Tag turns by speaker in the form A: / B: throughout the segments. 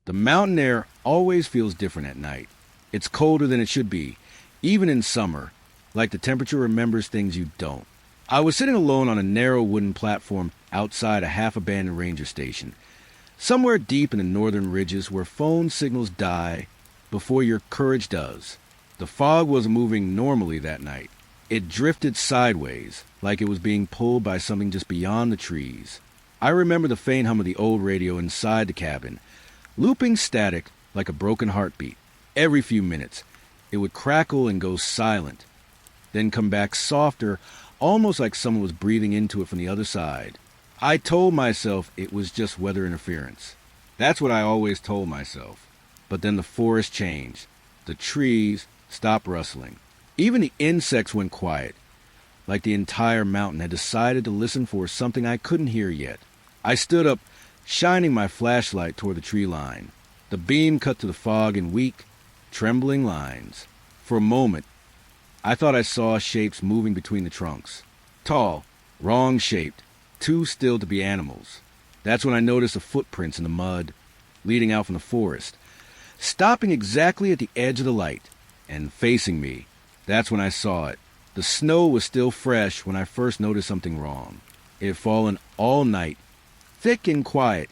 A: The mountain air always feels different at night. It's colder than it should be, even in summer, like the temperature remembers things you don't. I was sitting alone on a narrow wooden platform outside a half-abandoned ranger station, somewhere deep in the northern ridges where phone signals die before your courage does. The fog was moving normally that night. It drifted sideways, like it was being pulled by something just beyond the trees. I remember the faint hum of the old radio inside the cabin, looping static like a broken heartbeat. Every few minutes, it would crackle and go silent, then come back softer, almost like someone was breathing into it from the other side. I told myself it was just weather interference. That's what I always told myself. But then the forest changed. The trees stopped rustling. Even the insects went quiet, like the entire mountain had decided to listen for something I couldn't hear yet. I stood up, shining my flashlight toward the tree line. The beam cut through the fog in weak, trembling lines. For a moment, I thought I saw shapes moving between the trunks. Tall, wrong-shaped, too still to be animals. That's when I noticed the footprints in the mud, leading out from the forest, stopping exactly at the edge of the light, and facing me. That's when I saw it. The snow was still fresh when I first noticed something wrong. It had fallen all night, thick and quiet,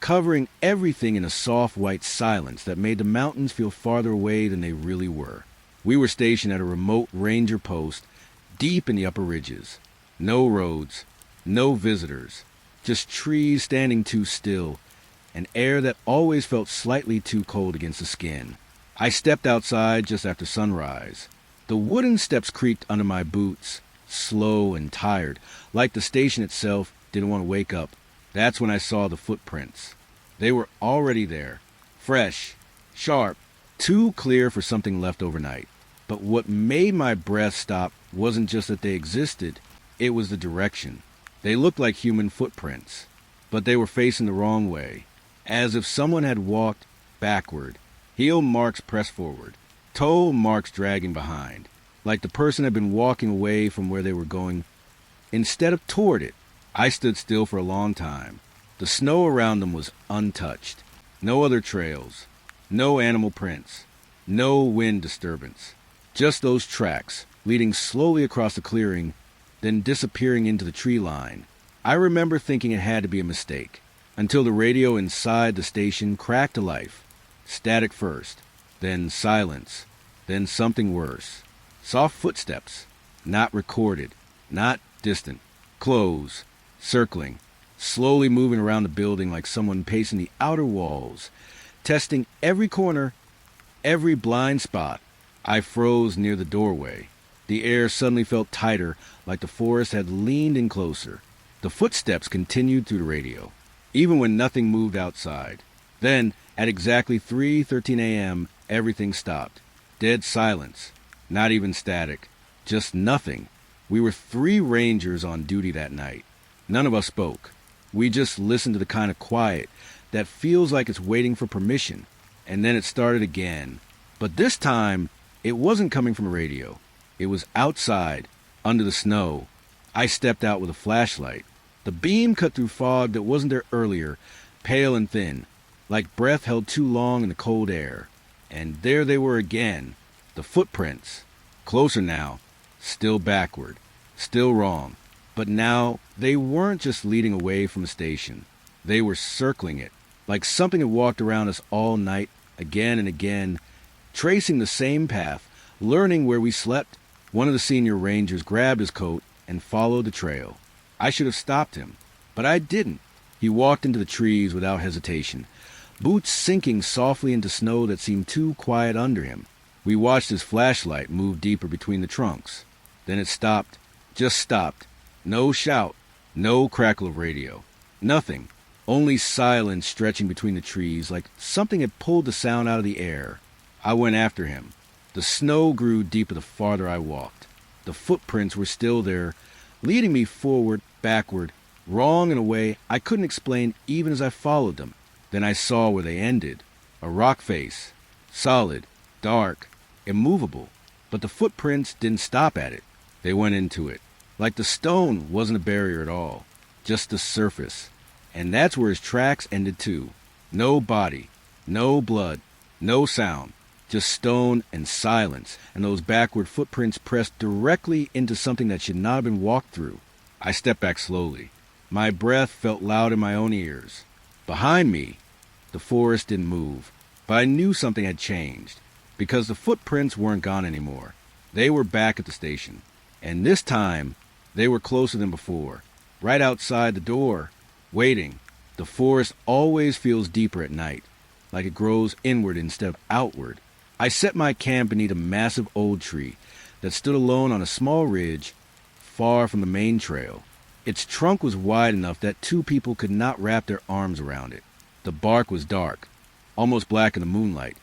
A: covering everything in a soft white silence that made the mountains feel farther away than they really were. We were stationed at a remote ranger post deep in the upper ridges. No roads, no visitors, just trees standing too still, and air that always felt slightly too cold against the skin. I stepped outside just after sunrise. The wooden steps creaked under my boots, slow and tired, like the station itself didn't want to wake up. That's when I saw the footprints. They were already there, fresh, sharp, too clear for something left overnight. But what made my breath stop wasn't just that they existed, it was the direction. They looked like human footprints, but they were facing the wrong way, as if someone had walked backward, heel marks pressed forward, toe marks dragging behind, like the person had been walking away from where they were going instead of toward it. I stood still for a long time. The snow around them was untouched. No other trails, no animal prints, no wind disturbance. Just those tracks, leading slowly across the clearing, then disappearing into the tree line. I remember thinking it had to be a mistake, until the radio inside the station cracked to life. Static first, then silence, then something worse. Soft footsteps, not recorded, not distant, close, circling, slowly moving around the building like someone pacing the outer walls, testing every corner, every blind spot. I froze near the doorway. The air suddenly felt tighter, like the forest had leaned in closer. The footsteps continued through the radio, even when nothing moved outside. Then, at exactly 3:13 a.m., everything stopped. Dead silence. Not even static. Just nothing. We were 3 rangers on duty that night. None of us spoke. We just listened to the kind of quiet that feels like it's waiting for permission. And then it started again. But this time, it wasn't coming from a radio. It was outside, under the snow. I stepped out with a flashlight. The beam cut through fog that wasn't there earlier, pale and thin, like breath held too long in the cold air. And there they were again, the footprints. Closer now, still backward, still wrong. But now, they weren't just leading away from the station. They were circling it, like something had walked around us all night, again and again, tracing the same path, learning where we slept. One of the senior rangers grabbed his coat and followed the trail. I should have stopped him, but I didn't. He walked into the trees without hesitation, boots sinking softly into snow that seemed too quiet under him. We watched his flashlight move deeper between the trunks. Then it stopped, just stopped. No shout, no crackle of radio. Nothing, only silence stretching between the trees like something had pulled the sound out of the air. I went after him. The snow grew deeper the farther I walked. The footprints were still there, leading me forward, backward, wrong in a way I couldn't explain even as I followed them. Then I saw where they ended. A rock face. Solid, dark, immovable. But the footprints didn't stop at it. They went into it. Like the stone wasn't a barrier at all. Just the surface. And that's where his tracks ended too. No body. No blood, no sound, just stone and silence, and those backward footprints pressed directly into something that should not have been walked through. I stepped back slowly. My breath felt loud in my own ears. Behind me, the forest didn't move, but I knew something had changed, because the footprints weren't gone anymore. They were back at the station, and this time, they were closer than before, right outside the door, waiting. The forest always feels deeper at night, like it grows inward instead of outward. I set my camp beneath a massive old tree that stood alone on a small ridge far from the main trail. Its trunk was wide enough that two people could not wrap their arms around it. The bark was dark, almost black in the moonlight,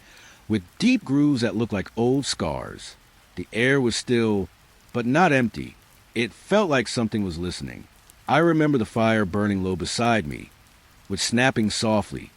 A: with deep grooves that looked like old scars. The air was still, but not empty. It felt like something was listening. I remember the fire burning low beside me, with snapping softly,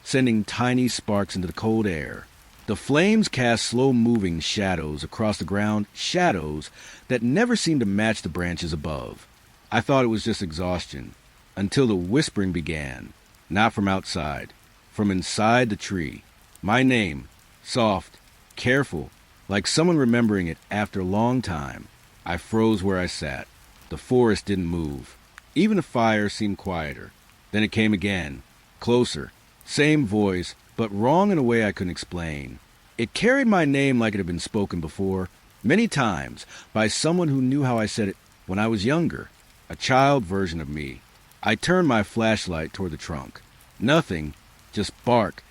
A: sending tiny sparks into the cold air. The flames cast slow-moving shadows across the ground, shadows that never seemed to match the branches above. I thought it was just exhaustion, until the whispering began, not from outside, from inside the tree. My name, soft, careful, like someone remembering it after a long time. I froze where I sat. The forest didn't move. Even the fire seemed quieter. Then it came again, closer, same voice, but wrong in a way I couldn't explain. It carried my name like it had been spoken before, many times, by someone who knew how I said it when I was younger, a child version of me. I turned my flashlight toward the trunk. Nothing, just bark,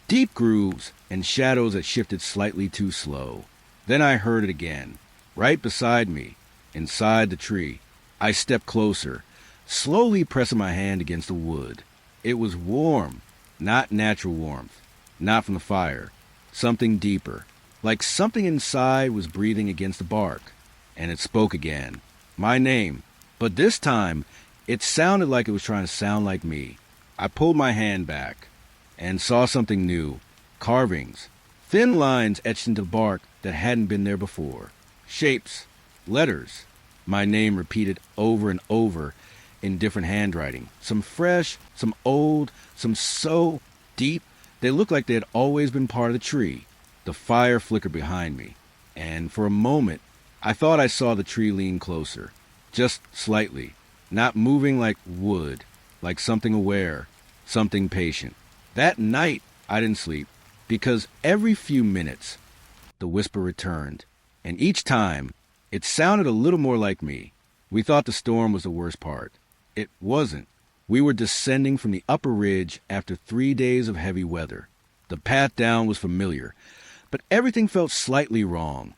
A: deep grooves, and shadows that shifted slightly too slow. Then I heard it again, right beside me, inside the tree. I stepped closer, slowly pressing my hand against the wood. It was warm, not natural warmth, not from the fire, something deeper, like something inside was breathing against the bark. And it spoke again, my name, but this time it sounded like it was trying to sound like me. I pulled my hand back and saw something new, carvings, thin lines etched into bark that hadn't been there before, shapes, letters. My name repeated over and over in different handwriting, some fresh, some old, some so deep they looked like they had always been part of the tree. The fire flickered behind me, and for a moment I thought I saw the tree lean closer, just slightly, not moving like wood, like something aware, something patient. That night I didn't sleep, because every few minutes the whisper returned, and each time it sounded a little more like me. We thought the storm was the worst part. It wasn't. We were descending from the upper ridge after 3 days of heavy weather. The path down was familiar, but everything felt slightly wrong,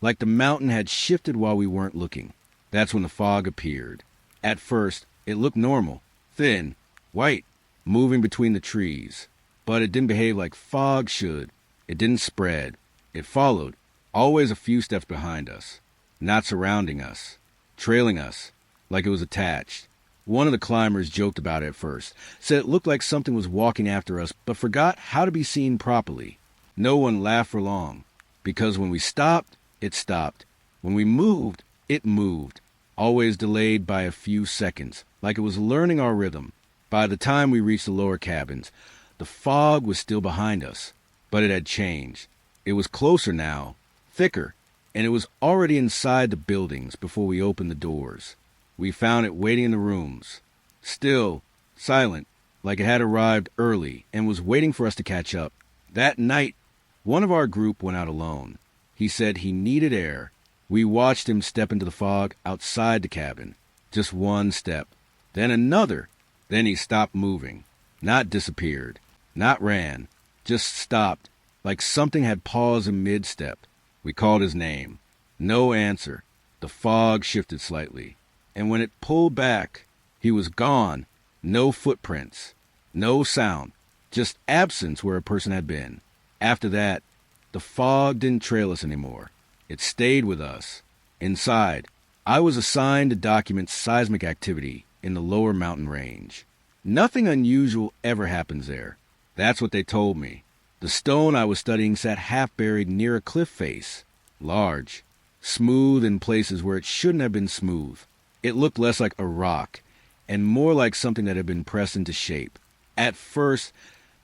A: like the mountain had shifted while we weren't looking. That's when the fog appeared. At first, it looked normal, thin, white, moving between the trees. But it didn't behave like fog should. It didn't spread. It followed, always a few steps behind us, not surrounding us, trailing us, like it was attached. One of the climbers joked about it at first, said it looked like something was walking after us, but forgot how to be seen properly. No one laughed for long, because when we stopped, it stopped. When we moved, it moved, always delayed by a few seconds, like it was learning our rhythm. By the time we reached the lower cabins, the fog was still behind us, but it had changed. It was closer now, thicker, and it was already inside the buildings before we opened the doors. We found it waiting in the rooms, still, silent, like it had arrived early and was waiting for us to catch up. That night, one of our group went out alone. He said he needed air. We watched him step into the fog outside the cabin. Just one step, then another. Then he stopped moving, not disappeared, not ran, just stopped, like something had paused in mid-step. We called his name. No answer. The fog shifted slightly. And when it pulled back, he was gone. No footprints, no sound, just absence where a person had been. After that, the fog didn't trail us anymore. It stayed with us. Inside, I was assigned to document seismic activity in the lower mountain range. Nothing unusual ever happens there. That's what they told me. The stone I was studying sat half buried near a cliff face, large, smooth in places where it shouldn't have been smooth. It looked less like a rock and more like something that had been pressed into shape. At first,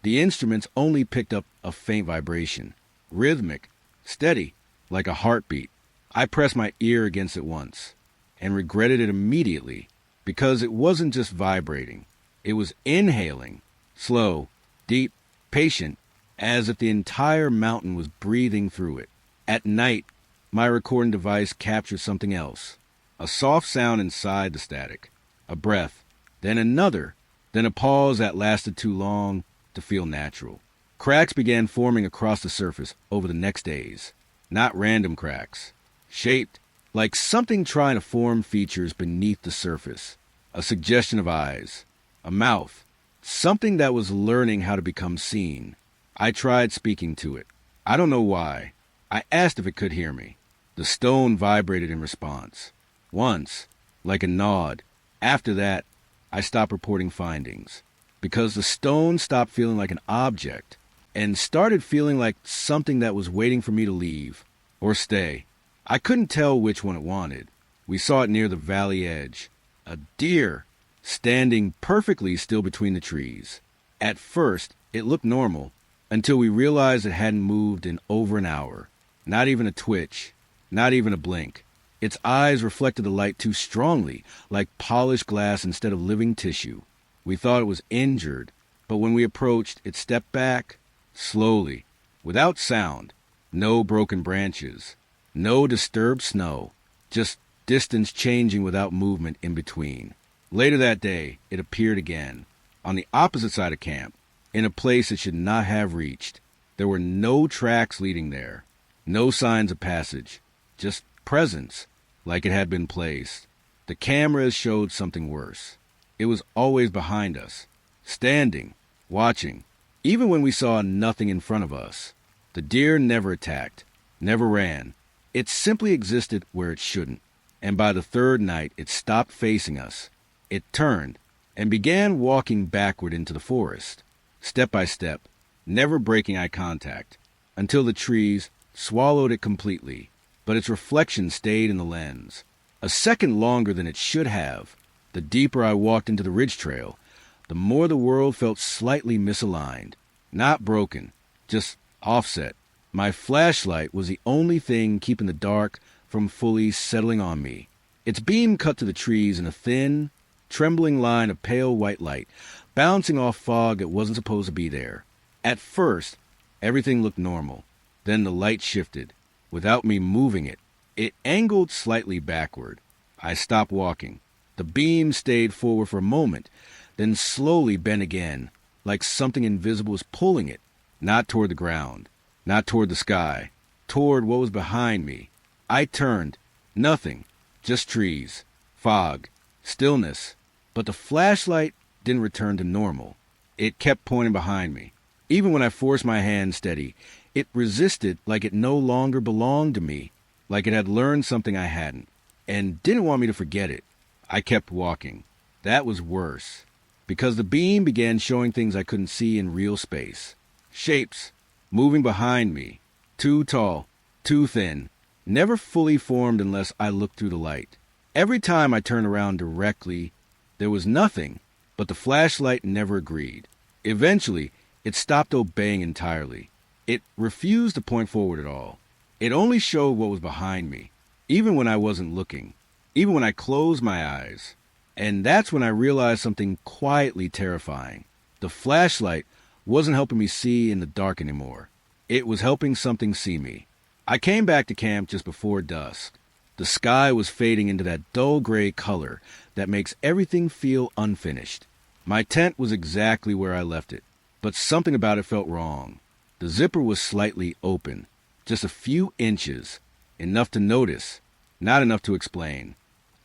A: The instruments only picked up a faint vibration, rhythmic, steady, like a heartbeat. I pressed my ear against it once, and regretted it immediately, because it wasn't just vibrating. It was inhaling, slow, deep, patient, as if the entire mountain was breathing through it. At night, my recording device captured something else. A soft sound inside the static. A breath. Then another. Then a pause that lasted too long to feel natural. Cracks began forming across the surface over the next days. Not random cracks. Shaped like something trying to form features beneath the surface. A suggestion of eyes. A mouth. Something that was learning how to become seen. I tried speaking to it. I don't know why. I asked if it could hear me. The stone vibrated in response. Once, like a nod. After that, I stopped reporting findings. Because the stone stopped feeling like an object and started feeling like something that was waiting for me to leave or stay. I couldn't tell which one it wanted. We saw it near the valley edge. A deer, standing perfectly still between the trees. At first, it looked normal, until we realized it hadn't moved in over an hour. Not even a twitch, not even a blink. Its eyes reflected the light too strongly, like polished glass instead of living tissue. We thought it was injured, but when we approached, it stepped back, slowly, without sound. No broken branches, no disturbed snow, just distance changing without movement in between. Later that day, it appeared again, on the opposite side of camp, in a place it should not have reached. There were no tracks leading there, no signs of passage, just presence, like it had been placed. The cameras showed something worse. It was always behind us, standing, watching, even when we saw nothing in front of us. The deer never attacked, never ran. It simply existed where it shouldn't. And by the third night, it stopped facing us. It turned and began walking backward into the forest, step by step, never breaking eye contact, until the trees swallowed it completely. But its reflection stayed in the lens. A second longer than it should have. The deeper I walked into the ridge trail, the more the world felt slightly misaligned. Not broken, just offset. My flashlight was the only thing keeping the dark from fully settling on me. Its beam cut to the trees in a thin, trembling line of pale white light, bouncing off fog that wasn't supposed to be there. At first, everything looked normal. Then the light shifted. Without me moving it, it angled slightly backward. I stopped walking. The beam stayed forward for a moment, then slowly bent again, like something invisible was pulling it, not toward the ground, not toward the sky, toward what was behind me. I turned. Nothing. Just trees, fog, stillness. But the flashlight didn't return to normal. It kept pointing behind me. Even when I forced my hand steady, it resisted like it no longer belonged to me, like it had learned something I hadn't, and didn't want me to forget it. I kept walking. That was worse, because the beam began showing things I couldn't see in real space. Shapes, moving behind me, too tall, too thin, never fully formed unless I looked through the light. Every time I turned around directly, there was nothing, but the flashlight never agreed. Eventually, it stopped obeying entirely. It refused to point forward at all. It only showed what was behind me, even when I wasn't looking, even when I closed my eyes. And that's when I realized something quietly terrifying. The flashlight wasn't helping me see in the dark anymore. It was helping something see me. I came back to camp just before dusk. The sky was fading into that dull gray color that makes everything feel unfinished. My tent was exactly where I left it, but something about it felt wrong. The zipper was slightly open, just a few inches, enough to notice, not enough to explain.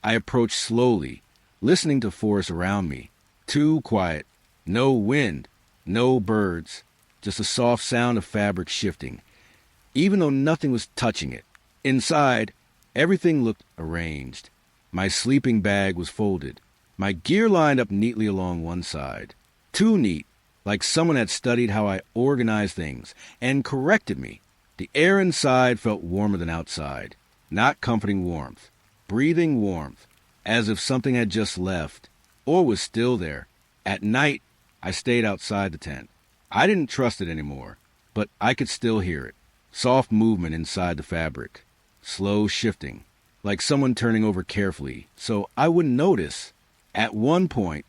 A: I approached slowly, listening to forest around me. Too quiet, no wind, no birds, just a soft sound of fabric shifting, even though nothing was touching it. Inside, everything looked arranged. My sleeping bag was folded, my gear lined up neatly along one side. Too neat, like someone had studied how I organized things and corrected me. The air inside felt warmer than outside, not comforting warmth, breathing warmth, as if something had just left, or was still there. At night, I stayed outside the tent. I didn't trust it anymore, but I could still hear it. Soft movement inside the fabric. Slow shifting, like someone turning over carefully, so I wouldn't notice. At one point,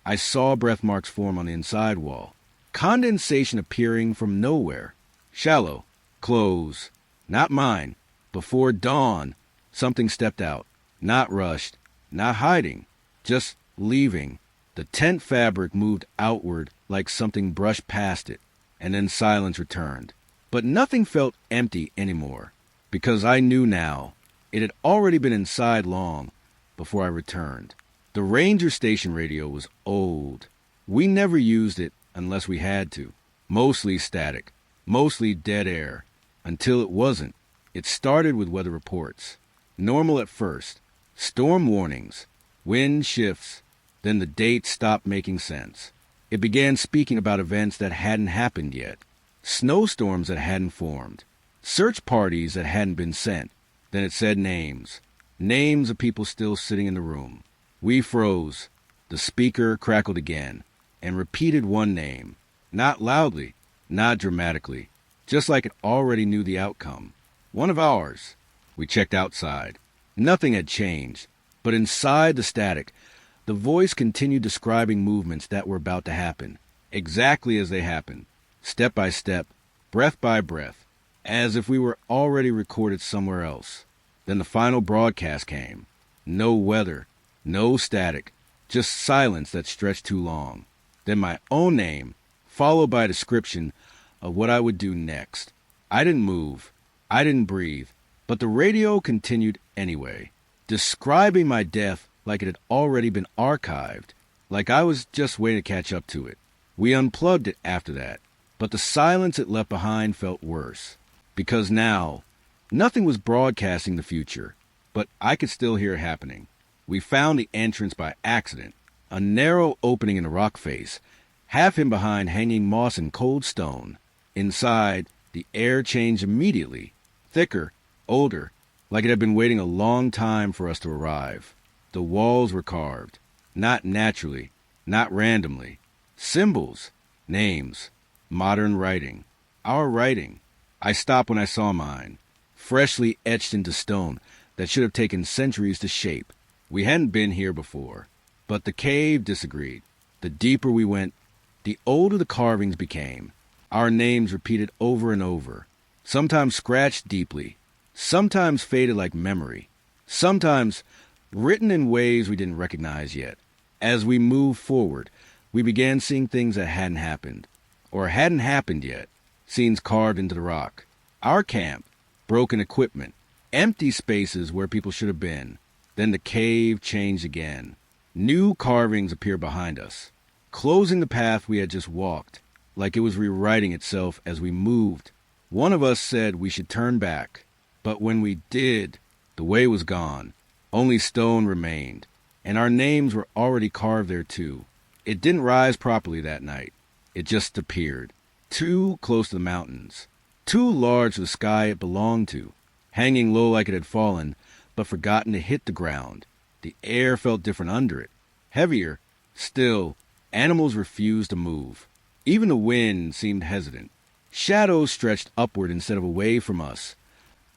A: I saw breath marks form on the inside wall. Condensation appearing from nowhere. Shallow. Close. Not mine. Before dawn, something stepped out. Not rushed. Not hiding. Just leaving. The tent fabric moved outward like something brushed past it, and then silence returned. But nothing felt empty anymore, because I knew now it had already been inside long before I returned. The ranger station radio was old. We never used it unless we had to. Mostly static, mostly dead air, until it wasn't. It started with weather reports. Normal at first. Storm warnings, wind shifts, then the dates stopped making sense. It began speaking about events that hadn't happened yet. Snowstorms that hadn't formed. Search parties that hadn't been sent. Then it said names. Names of people still sitting in the room. We froze. The speaker crackled again and repeated one name. Not loudly, not dramatically, just like it already knew the outcome. One of ours. We checked outside. Nothing had changed, but inside the static, the voice continued describing movements that were about to happen, exactly as they happened, step by step, breath by breath, as if we were already recorded somewhere else. Then the final broadcast came. No weather, no static, just silence that stretched too long. Then my own name, followed by a description of what I would do next. I didn't move. I didn't breathe. But the radio continued anyway, describing my death like it had already been archived, like I was just waiting to catch up to it. We unplugged it after that, but the silence it left behind felt worse, because now, nothing was broadcasting the future, but I could still hear it happening. We found the entrance by accident, a narrow opening in the rock face, half hidden behind hanging moss and cold stone. Inside, the air changed immediately, thicker, older, like it had been waiting a long time for us to arrive. The walls were carved, not naturally, not randomly. Symbols, names, modern writing, our writing. I stopped when I saw mine, freshly etched into stone that should have taken centuries to shape. We hadn't been here before, but the cave disagreed. The deeper we went, the older the carvings became. Our names repeated over and over, sometimes scratched deeply, sometimes faded like memory, sometimes written in ways we didn't recognize yet. As we moved forward, we began seeing things that hadn't happened, or hadn't happened yet, scenes carved into the rock. Our camp, broken equipment, empty spaces where people should have been. Then the cave changed again. New carvings appeared behind us, closing the path we had just walked, like it was rewriting itself as we moved. One of us said we should turn back, but when we did, the way was gone. Only stone remained, and our names were already carved there too. It didn't rise properly that night. It just appeared, too close to the mountains, too large for the sky it belonged to, hanging low like it had fallen, but forgotten to hit the ground. The air felt different under it, heavier. Still, animals refused to move. Even the wind seemed hesitant. Shadows stretched upward instead of away from us,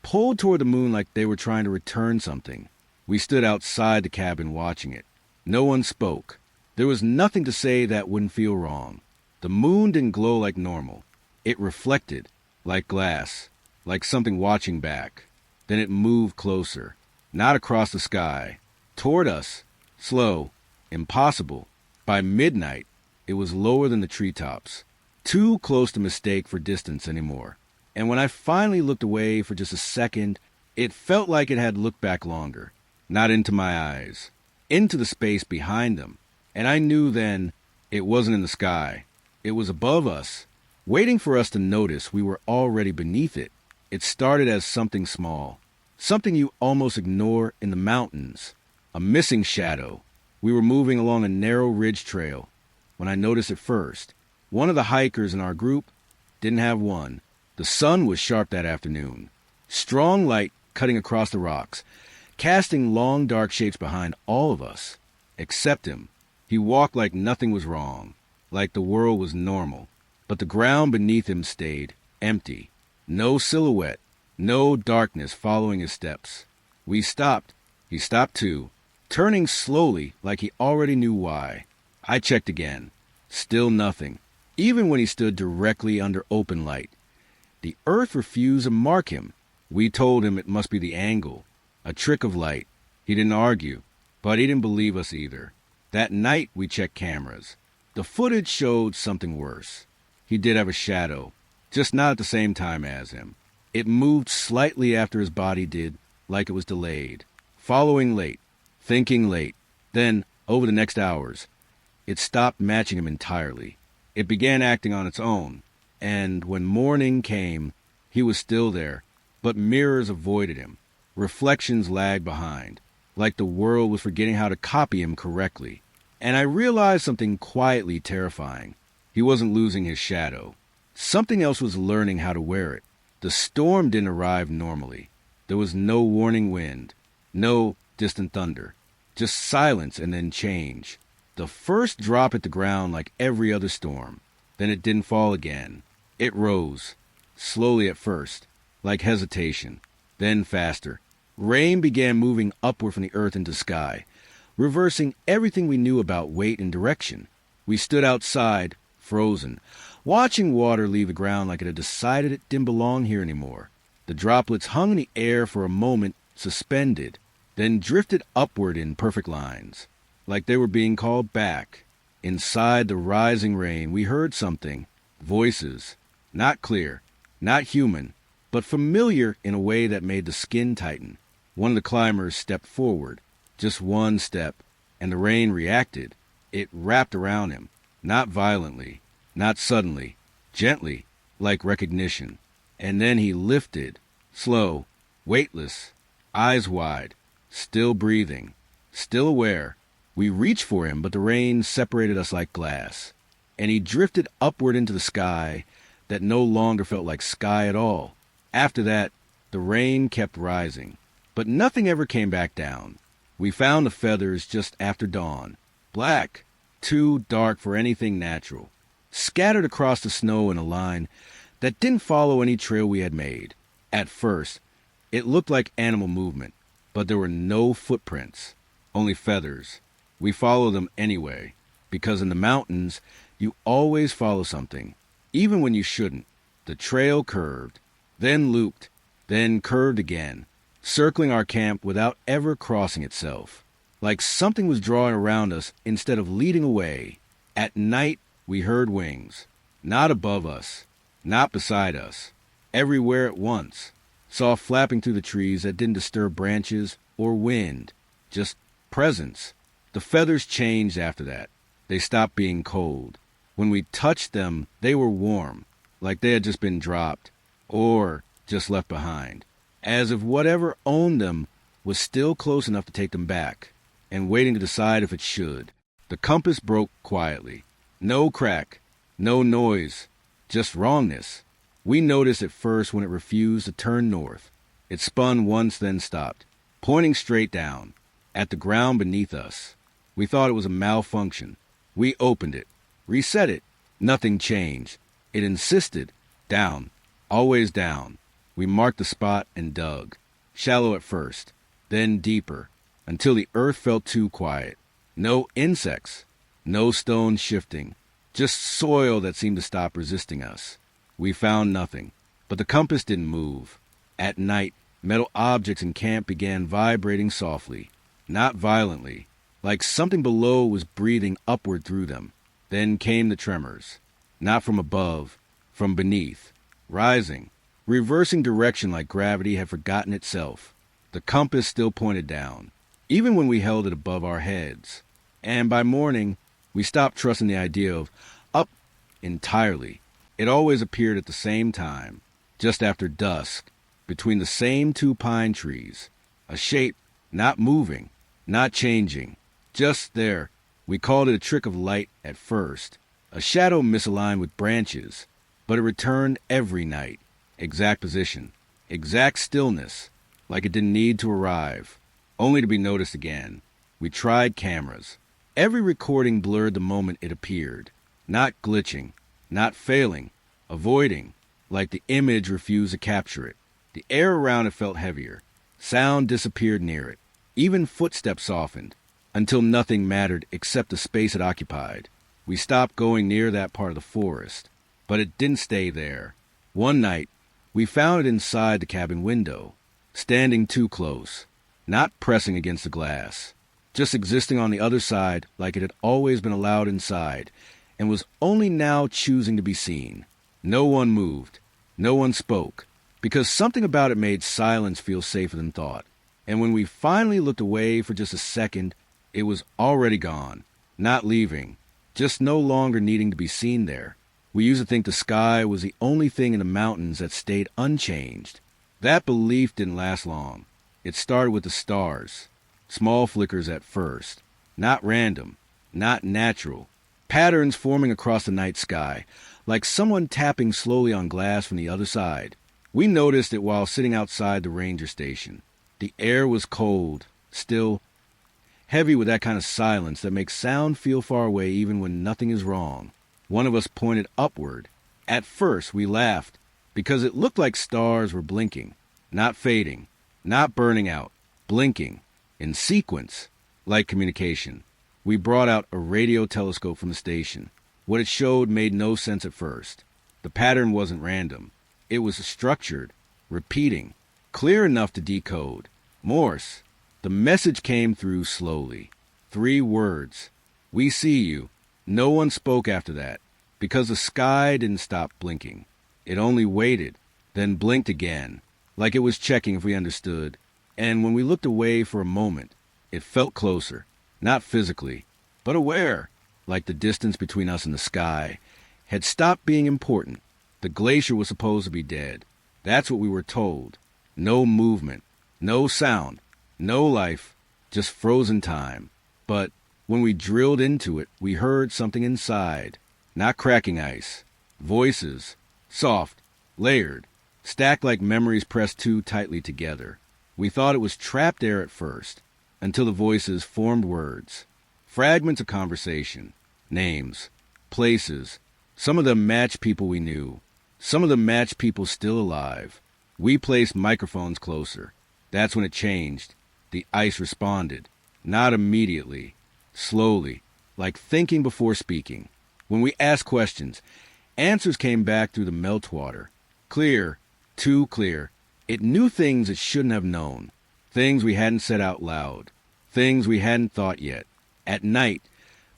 A: pulled toward the moon like they were trying to return something. We stood outside the cabin watching it. No one spoke. There was nothing to say that wouldn't feel wrong. The moon didn't glow like normal. It reflected, like glass, like something watching back. Then it moved closer, not across the sky, toward us, slow, impossible. By midnight, it was lower than the treetops, too close to mistake for distance anymore. And when I finally looked away for just a second, it felt like it had looked back longer, not into my eyes, into the space behind them. And I knew then it wasn't in the sky. It was above us, waiting for us to notice we were already beneath it. It started as something small, something you almost ignore in the mountains, a missing shadow. We were moving along a narrow ridge trail when I noticed it first. One of the hikers in our group didn't have one. The sun was sharp that afternoon, strong light cutting across the rocks, casting long dark shapes behind all of us, except him. He walked like nothing was wrong, like the world was normal. but the ground beneath him stayed empty. No silhouette, no darkness following his steps. We stopped. He stopped too, turning slowly like he already knew why. I checked again. Still nothing, even when he stood directly under open light. The earth refused to mark him. We told him it must be the angle, a trick of light. He didn't argue, but he didn't believe us either. That night we checked cameras. The footage showed something worse. He did have a shadow, just not at the same time as him. It moved slightly after his body did, like it was delayed. Following late, thinking late. Then, over the next hours, it stopped matching him entirely. It began acting on its own, and when morning came, he was still there, but mirrors avoided him. Reflections lagged behind, like the world was forgetting how to copy him correctly. And I realized something quietly terrifying. He wasn't losing his shadow. Something else was learning how to wear it. The storm didn't arrive normally. There was no warning wind, no distant thunder, just silence and then change. The first drop hit the ground like every other storm. Then it didn't fall again. It rose, slowly at first, like hesitation, then faster. Rain began moving upward from the earth into sky, reversing everything we knew about weight and direction. We stood outside, frozen, watching water leave the ground like it had decided it didn't belong here anymore. The droplets hung in the air for a moment, suspended, then drifted upward in perfect lines, like they were being called back. Inside the rising rain, we heard something. Voices. Not clear, not human, but familiar in a way that made the skin tighten. One of the climbers stepped forward, just one step, and the rain reacted. It wrapped around him, not violently, not suddenly, gently, like recognition. And then he lifted, slow, weightless, eyes wide, still breathing, still aware. We reached for him, but the rain separated us like glass, and he drifted upward into the sky that no longer felt like sky at all. After that, the rain kept rising, but nothing ever came back down. We found the feathers just after dawn, black, too dark for anything natural, scattered across the snow in a line that didn't follow any trail we had made. At first, it looked like animal movement, but there were no footprints, only feathers. We followed them anyway, because in the mountains, you always follow something, even when you shouldn't. The trail curved, then looped, then curved again, circling our camp without ever crossing itself, like something was drawing around us instead of leading away. At night, we heard wings, not above us, not beside us, everywhere at once, saw flapping through the trees that didn't disturb branches or wind, just presence. The feathers changed after that. They stopped being cold. When we touched them, they were warm, like they had just been dropped, or just left behind, as if whatever owned them was still close enough to take them back, and waiting to decide if it should. The compass broke quietly. No crack, no noise, just wrongness. We noticed it first when it refused to turn north. It spun once, then stopped, pointing straight down, at the ground beneath us. We thought it was a malfunction. We opened it, reset it. Nothing changed. It insisted. Down, always down. We marked the spot and dug. Shallow at first, then deeper, until the earth felt too quiet. No insects, no stones shifting, just soil that seemed to stop resisting us. We found nothing, but the compass didn't move. At night, metal objects in camp began vibrating softly, not violently, like something below was breathing upward through them. Then came the tremors, not from above, from beneath, rising, reversing direction like gravity had forgotten itself. The compass still pointed down, even when we held it above our heads. And by morning, we stopped trusting the idea of up entirely. It always appeared at the same time, just after dusk, between the same two pine trees, a shape not moving, not changing, just there. We called it a trick of light at first, a shadow misaligned with branches, but it returned every night, exact position, exact stillness, like it didn't need to arrive, only to be noticed again. We tried cameras. Every recording blurred the moment it appeared, not glitching, Not failing, avoiding, like the image refused to capture it. The air around it felt heavier. Sound disappeared near it. Even footsteps softened, until nothing mattered except the space it occupied. We stopped going near that part of the forest, but it didn't stay there. One night, we found it inside the cabin window, standing too close, not pressing against the glass, just existing on the other side like it had always been allowed inside, and was only now choosing to be seen. No one moved. No one spoke, because something about it made silence feel safer than thought. And when we finally looked away for just a second, it was already gone, not leaving, just no longer needing to be seen there. We used to think the sky was the only thing in the mountains that stayed unchanged. That belief didn't last long. It started with the stars, small flickers at first, not random, not natural, patterns forming across the night sky, like someone tapping slowly on glass from the other side. We noticed it while sitting outside the ranger station. The air was cold, still, heavy with that kind of silence that makes sound feel far away even when nothing is wrong. One of us pointed upward. At first, we laughed, because it looked like stars were blinking, not fading, not burning out, blinking, in sequence, like communication. We brought out a radio telescope from the station. What it showed made no sense at first. The pattern wasn't random. It was structured, repeating, clear enough to decode. Morse. The message came through slowly. 3 words. We see you. No one spoke after that, because the sky didn't stop blinking. It only waited, then blinked again, like it was checking if we understood. And when we looked away for a moment, it felt closer, not physically, but aware, like the distance between us and the sky had stopped being important. The glacier was supposed to be dead. That's what we were told. No movement, no sound, no life, just frozen time. But when we drilled into it, we heard something inside, not cracking ice. Voices, soft, layered, stacked like memories pressed too tightly together. We thought it was trapped air at first, until the voices formed words. Fragments of conversation, names, places. Some of them matched people we knew. Some of them matched people still alive. We placed microphones closer. That's when it changed. The ice responded. Not immediately. Slowly. Like thinking before speaking. When we asked questions, answers came back through the meltwater. Clear. Too clear. It knew things it shouldn't have known. Things we hadn't said out loud. Things we hadn't thought yet. At night,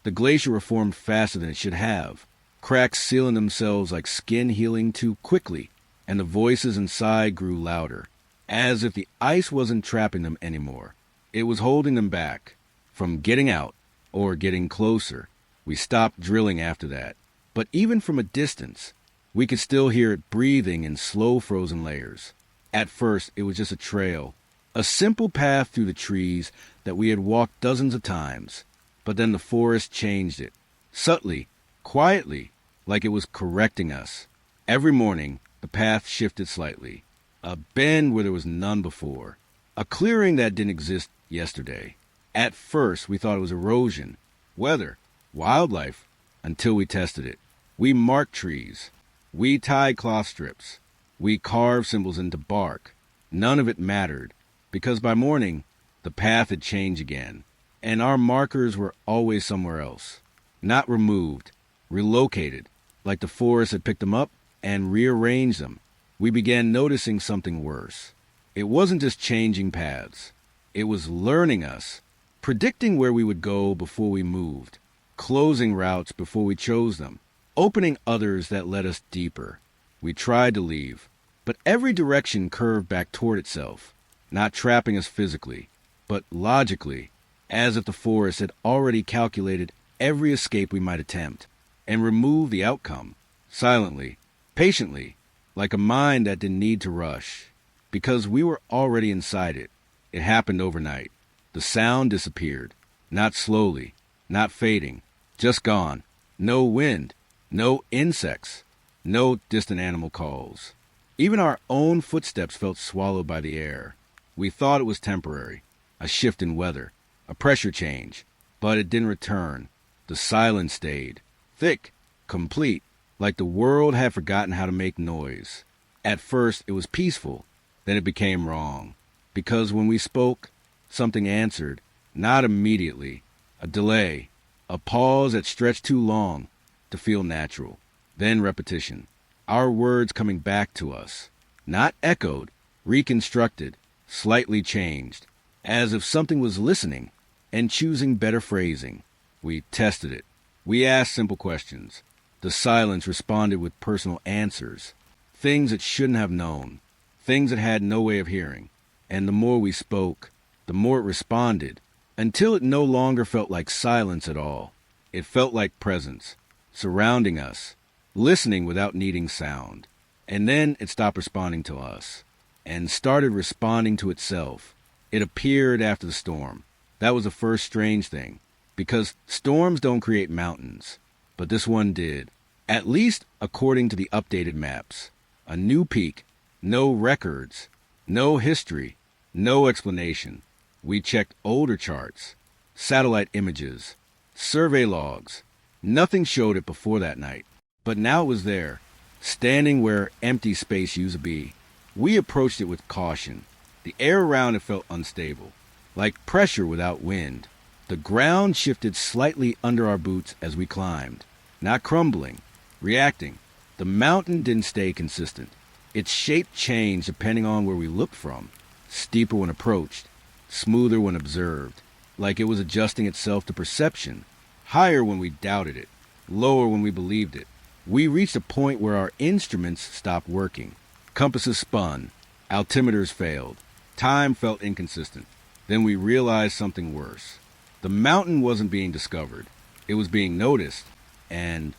A: the glacier reformed faster than it should have. Cracks sealing themselves like skin healing too quickly, and the voices inside grew louder, as if the ice wasn't trapping them anymore. It was holding them back from getting out or getting closer. We stopped drilling after that, but even from a distance, we could still hear it breathing in slow frozen layers. At first, it was just a trail, a simple path through the trees that we had walked dozens of times. But then the forest changed it, subtly, quietly, like it was correcting us. Every morning, the path shifted slightly. A bend where there was none before. A clearing that didn't exist yesterday. At first, we thought it was erosion, weather, wildlife, until we tested it. We marked trees. We tied cloth strips. We carved symbols into bark. None of it mattered, because by morning, the path had changed again. And our markers were always somewhere else. Not removed, relocated, like the forest had picked them up and rearranged them. We began noticing something worse. It wasn't just changing paths. It was learning us, predicting where we would go before we moved, closing routes before we chose them, opening others that led us deeper. We tried to leave, but every direction curved back toward itself, not trapping us physically, but logically, as if the forest had already calculated every escape we might attempt, and removed the outcome, silently, patiently, like a mind that didn't need to rush, because we were already inside it. It happened overnight. The sound disappeared, not slowly, not fading, just gone. No wind, no insects, no distant animal calls. Even our own footsteps felt swallowed by the air. We thought it was temporary, a shift in weather, a pressure change, but it didn't return. The silence stayed, thick, complete, like the world had forgotten how to make noise. At first, it was peaceful, then it became wrong. Because when we spoke, something answered, not immediately. A delay, a pause that stretched too long to feel natural. Then repetition. Our words coming back to us. Not echoed, reconstructed, slightly changed. As if something was listening and choosing better phrasing. We tested it. We asked simple questions. The silence responded with personal answers. Things it shouldn't have known. Things it had no way of hearing. And the more we spoke, the more it responded, until it no longer felt like silence at all. It felt like presence, surrounding us, listening without needing sound. And then it stopped responding to us, and started responding to itself. It appeared after the storm. That was the first strange thing, because storms don't create mountains, but this one did, at least according to the updated maps. A new peak, no records, no history, no explanation. We checked older charts, satellite images, survey logs. Nothing showed it before that night, but now it was there, standing where empty space used to be. We approached it with caution. The air around it felt unstable, like pressure without wind. The ground shifted slightly under our boots as we climbed, not crumbling, reacting. The mountain didn't stay consistent. Its shape changed depending on where we looked from, steeper when approached, smoother when observed, like it was adjusting itself to perception, higher when we doubted it, lower when we believed it. We reached a point where our instruments stopped working. Compasses spun, altimeters failed, time felt inconsistent. Then we realized something worse. The mountain wasn't being discovered. It was being noticed, and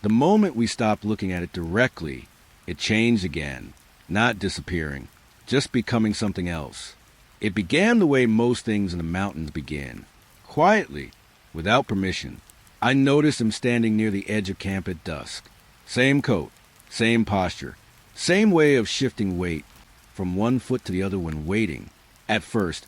A: the moment we stopped looking at it directly, it changed again, not disappearing, just becoming something else. It began the way most things in the mountains begin, quietly, without permission. I noticed him standing near the edge of camp at dusk. Same coat, same posture, same way of shifting weight from one foot to the other when waiting. At first,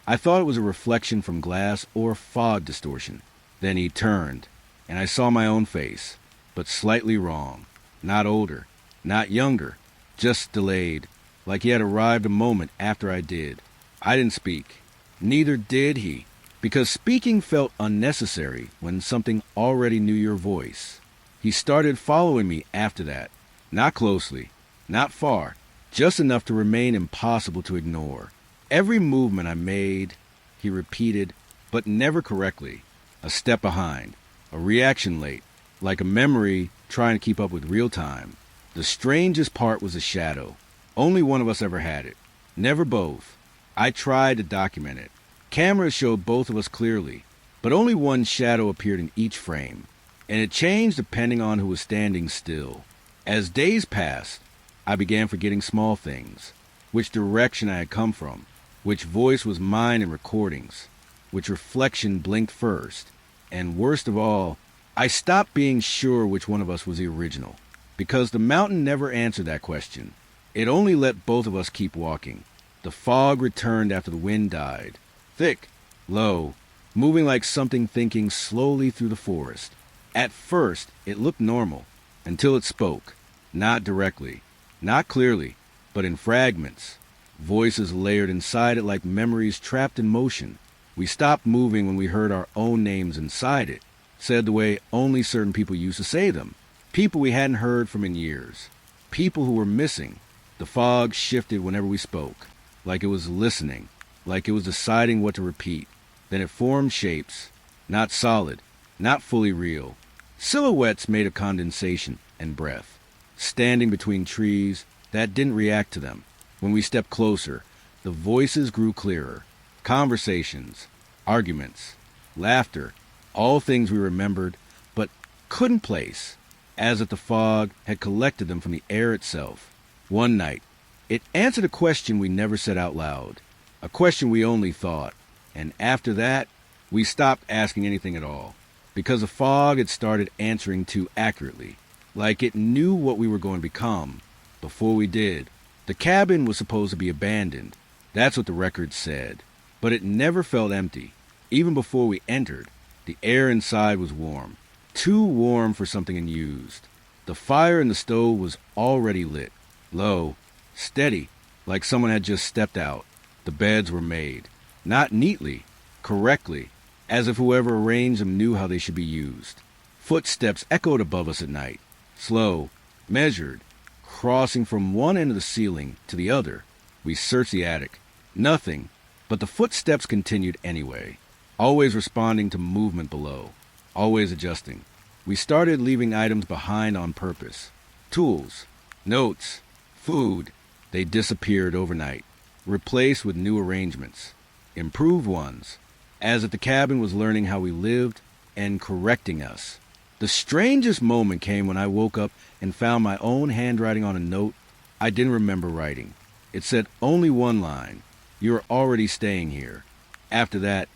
A: I thought it was a reflection from glass or fog distortion. Then he turned, and I saw my own face, but slightly wrong. Not older, not younger, just delayed, like he had arrived a moment after I did. I didn't speak. Neither did he, because speaking felt unnecessary when something already knew your voice. He started following me after that, not closely, not far, just enough to remain impossible to ignore. Every movement I made, he repeated, but never correctly. A step behind, a reaction late, like a memory trying to keep up with real time. The strangest part was a shadow. Only one of us ever had it. Never both. I tried to document it. Cameras showed both of us clearly, but only one shadow appeared in each frame, and it changed depending on who was standing still. As days passed, I began forgetting small things, which direction I had come from, which voice was mine in recordings, which reflection blinked first, and worst of all, I stopped being sure which one of us was the original, because the mountain never answered that question. It only let both of us keep walking. The fog returned after the wind died, thick, low, moving like something thinking slowly through the forest. At first, it looked normal, until it spoke, not directly, not clearly, but in fragments. Voices layered inside it like memories trapped in motion. We stopped moving when we heard our own names inside it, said the way only certain people used to say them, people we hadn't heard from in years, people who were missing. The fog shifted whenever we spoke, like it was listening, like it was deciding what to repeat. Then it formed shapes, not solid, not fully real. Silhouettes made of condensation and breath, standing between trees that didn't react to them. When we stepped closer, the voices grew clearer. Conversations, arguments, laughter, all things we remembered, but couldn't place, as if the fog had collected them from the air itself. One night, it answered a question we never said out loud, a question we only thought, and after that, we stopped asking anything at all, because the fog had started answering too accurately, like it knew what we were going to become, before we did. The cabin was supposed to be abandoned, that's what the records said, but it never felt empty. Even before we entered, the air inside was warm, too warm for something unused. The fire in the stove was already lit, low, steady, like someone had just stepped out. The beds were made, not neatly, correctly, as if whoever arranged them knew how they should be used. Footsteps echoed above us at night, slow, measured, crossing from one end of the ceiling to the other. We searched the attic. Nothing, but the footsteps continued anyway, always responding to movement below, always adjusting. We started leaving items behind on purpose. Tools, notes, food. They disappeared overnight, replaced with new arrangements, improved ones, as if the cabin was learning how we lived and correcting us. The strangest moment came when I woke up and found my own handwriting on a note I didn't remember writing. It said only one line: "You're already staying here." After that,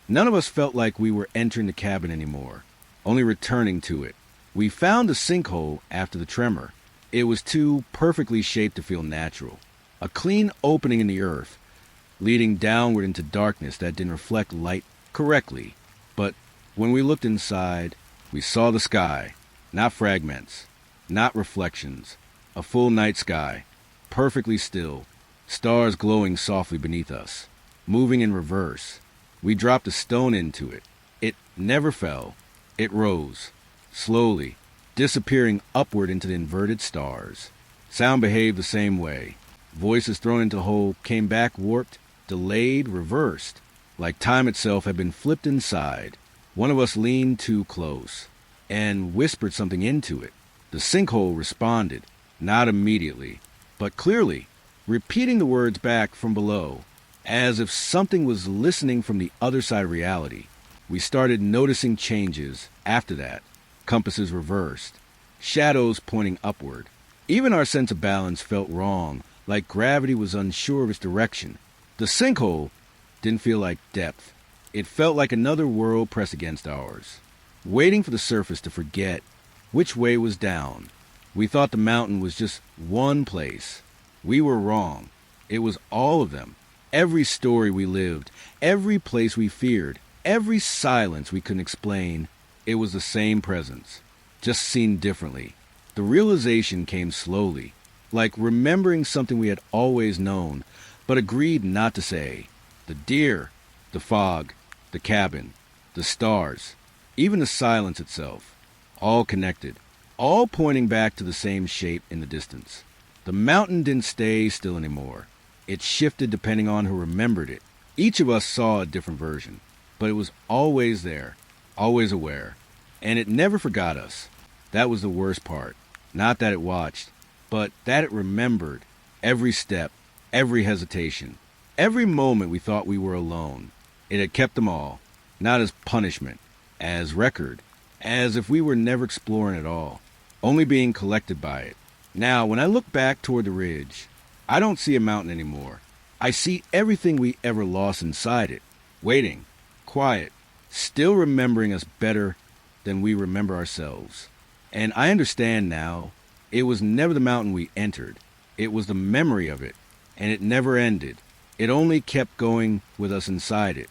A: none of us felt like we were entering the cabin anymore, only returning to it. We found a sinkhole after the tremor. It was too perfectly shaped to feel natural. A clean opening in the earth, leading downward into darkness that didn't reflect light correctly. But when we looked inside, we saw the sky, not fragments, not reflections, a full night sky, perfectly still, stars glowing softly beneath us, moving in reverse. We dropped a stone into it. It never fell. It rose, slowly, disappearing upward into the inverted stars. Sound behaved the same way. Voices thrown into the hole came back warped, delayed, reversed, like time itself had been flipped inside. One of us leaned too close and whispered something into it. The sinkhole responded, not immediately, but clearly, repeating the words back from below, as if something was listening from the other side of reality. We started noticing changes after that. Compasses reversed, shadows pointing upward. Even our sense of balance felt wrong, like gravity was unsure of its direction. The sinkhole didn't feel like depth. It felt like another world pressed against ours, waiting for the surface to forget which way was down. We thought the mountain was just one place. We were wrong. It was all of them. Every story we lived, every place we feared, every silence we couldn't explain. It was the same presence, just seen differently. The realization came slowly, like remembering something we had always known, but agreed not to say. The deer, the fog, the cabin, the stars, even the silence itself, all connected, all pointing back to the same shape in the distance. The mountain didn't stay still anymore. It shifted depending on who remembered it. Each of us saw a different version, but it was always there, always aware, and it never forgot us. That was the worst part. Not that it watched, but that it remembered every step, every hesitation, every moment we thought we were alone. It had kept them all, not as punishment, as record, as if we were never exploring at all, only being collected by it. Now, when I look back toward the ridge, I don't see a mountain anymore. I see everything we ever lost inside it, waiting, quiet, still remembering us better than we remember ourselves. And I understand now, it was never the mountain we entered. It was the memory of it, and it never ended. It only kept going with us inside it.